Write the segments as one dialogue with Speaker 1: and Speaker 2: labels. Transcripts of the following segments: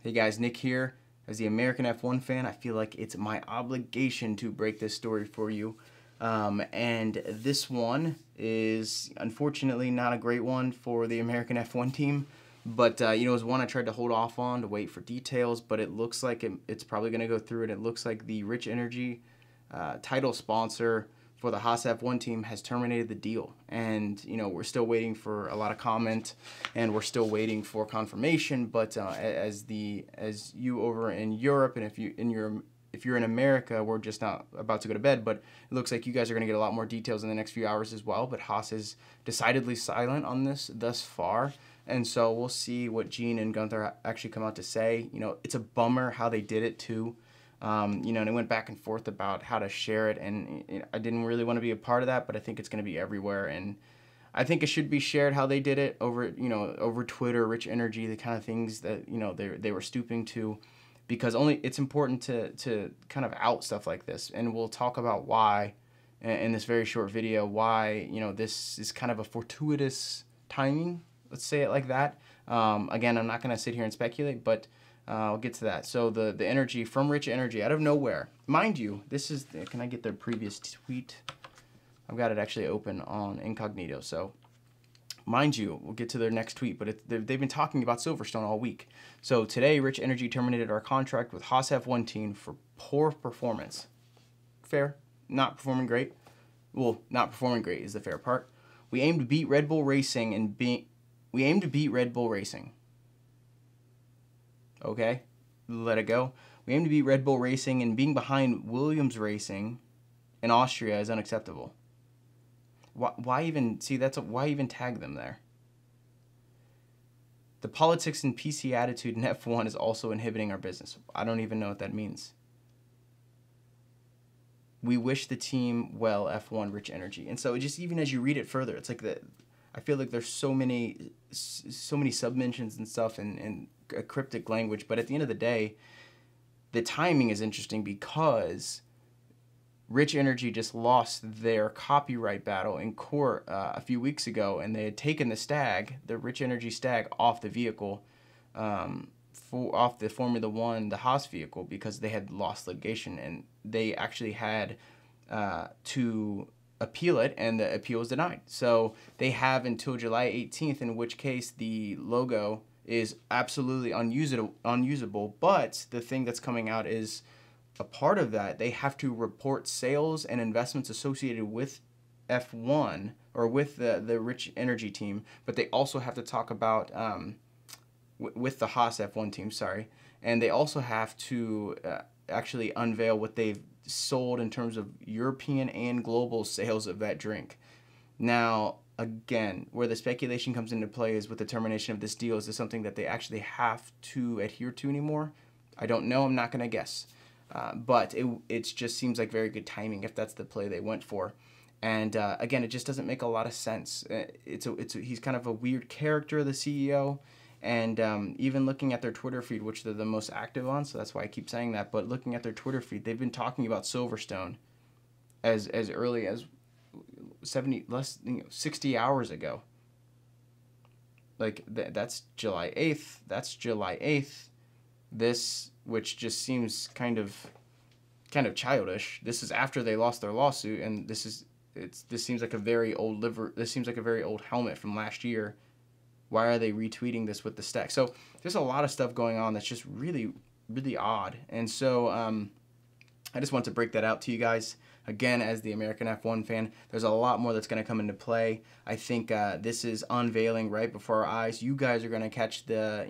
Speaker 1: Hey guys, Nick here. As the American F1 fan, I feel like it's my obligation to break this story for you. And this one is unfortunately not a great one for the American F1 team. But, it was one I tried to hold off on to wait for details, but it looks like it's probably going to go through, and it looks like the Rich Energy title sponsor for the Haas F1 team has terminated the deal. And, we're still waiting for a lot of comment, and we're still waiting for confirmation. But as you over in Europe, and if you're in America, we're just not about to go to bed, but it looks like you guys are going to get a lot more details in the next few hours as well. But Haas is decidedly silent on this thus far. And so we'll see what Gene and Gunther actually come out to say. It's a bummer how they did it too. And they went back and forth about how to share it, and I didn't really want to be a part of that, but I think it's going to be everywhere, and I think it should be shared how they did it over Twitter, Rich Energy, the kind of things that they were stooping to, because it's important to kind of out stuff like this, and we'll talk about why in this very short video, why this is kind of a fortuitous timing. Let's say it like that. Again, I'm not going to sit here and speculate, but I'll get to that. So the energy from Rich Energy out of nowhere. Mind you, this is, can I get their previous tweet? I've got it actually open on incognito. So mind you, we'll get to their next tweet, but they've been talking about Silverstone all week. So today, Rich Energy terminated our contract with Haas F1 team for poor performance. Fair. Not performing great. Well, not performing great is the fair part. We aim to beat Red Bull Racing Okay, let it go. We aim to beat Red Bull Racing, and being behind Williams Racing in Austria is unacceptable. Why even tag them there? The politics and PC attitude in F1 is also inhibiting our business. I don't even know what that means. We wish the team well, F1 Rich Energy. And so just even as you read it further, it's like I feel like there's so many submentions and stuff and a cryptic language, but at the end of the day, the timing is interesting because Rich Energy just lost their copyright battle in court a few weeks ago, and they had taken the Rich Energy Stag, off the vehicle, off the Formula One, the Haas vehicle, because they had lost litigation, and they actually had to appeal it, and the appeal was denied. So they have until July 18th, in which case the logo is absolutely unusable. But the thing that's coming out is, a part of that, they have to report sales and investments associated with F1 or with the Rich Energy team, but they also have to talk about with the Haas F1 team, sorry, and they also have to actually unveil what they've sold in terms of European and global sales of that drink. Now, again, where the speculation comes into play is with the termination of this deal. Is this something that they actually have to adhere to anymore? I don't know. I'm not going to guess. But it just seems like very good timing if that's the play they went for. And again, it just doesn't make a lot of sense. He's kind of a weird character, the CEO. And even looking at their Twitter feed, which they're the most active on, so that's why I keep saying that, but looking at their Twitter feed, they've been talking about Silverstone as early as 60 hours ago. Like, that's July 8th. That's July 8th. This, which just seems kind of childish. This is after they lost their lawsuit, and this seems like a very old helmet from last year. Why are they retweeting this with the stack? So there's a lot of stuff going on that's just really, really odd. And so I just want to break that out to you guys. Again, as the American F1 fan, there's a lot more that's going to come into play. I think this is unveiling right before our eyes. You guys are going to catch the,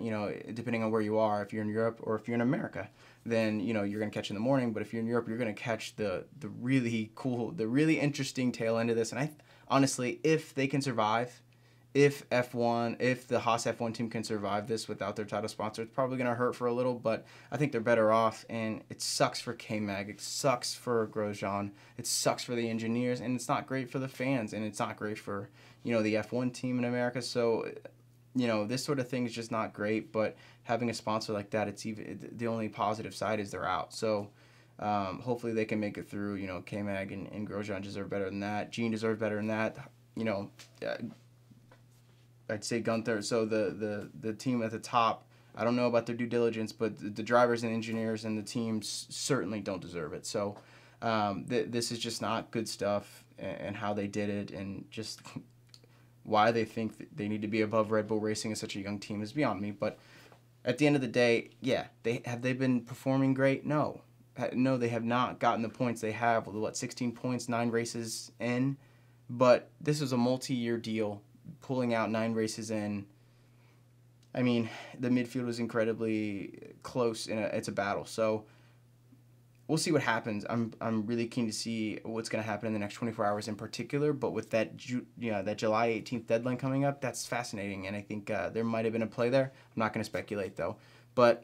Speaker 1: depending on where you are, if you're in Europe or if you're in America, then, you're going to catch in the morning. But if you're in Europe, you're going to catch the really cool, the really interesting tail end of this. And honestly, if they can survive, if the Haas F1 team can survive this without their title sponsor, it's probably going to hurt for a little, but I think they're better off, and it sucks for K-Mag, it sucks for Grosjean, it sucks for the engineers, and it's not great for the fans, and it's not great for, the F1 team in America. So, this sort of thing is just not great, but having a sponsor like that, the only positive side is they're out. So, hopefully they can make it through. K-Mag and Grosjean deserve better than that. Gene deserves better than that. I'd say Gunther. So the team at the top, I don't know about their due diligence, but the drivers and engineers and the teams certainly don't deserve it. So this is just not good stuff, and how they did it, and just why they think that they need to be above Red Bull Racing as such a young team is beyond me. But at the end of the day, yeah, they been performing great? No. No, they have not gotten the points they have. What, 16 points, 9 races in? But this was a multi-year deal, pulling out 9 races in. I mean, the midfield was incredibly close. It's a battle. So we'll see what happens. I'm really keen to see what's going to happen in the next 24 hours in particular. But with that that July 18th deadline coming up, that's fascinating. And I think there might have been a play there. I'm not going to speculate, though. But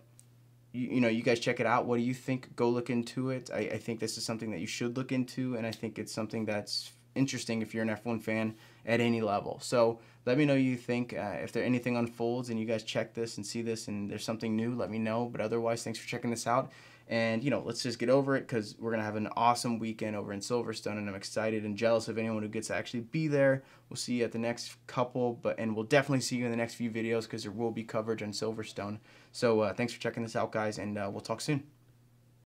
Speaker 1: you guys check it out. What do you think? Go look into it. I think this is something that you should look into, and I think it's something that's interesting if you're an F1 fan at any level. So let me know what you think. If there anything unfolds and you guys check this and see this and there's something new, let me know. But otherwise, thanks for checking this out. And, let's just get over it, because we're going to have an awesome weekend over in Silverstone, and I'm excited and jealous of anyone who gets to actually be there. We'll see you at the next couple, and we'll definitely see you in the next few videos, because there will be coverage on Silverstone. So thanks for checking this out, guys, and we'll talk soon.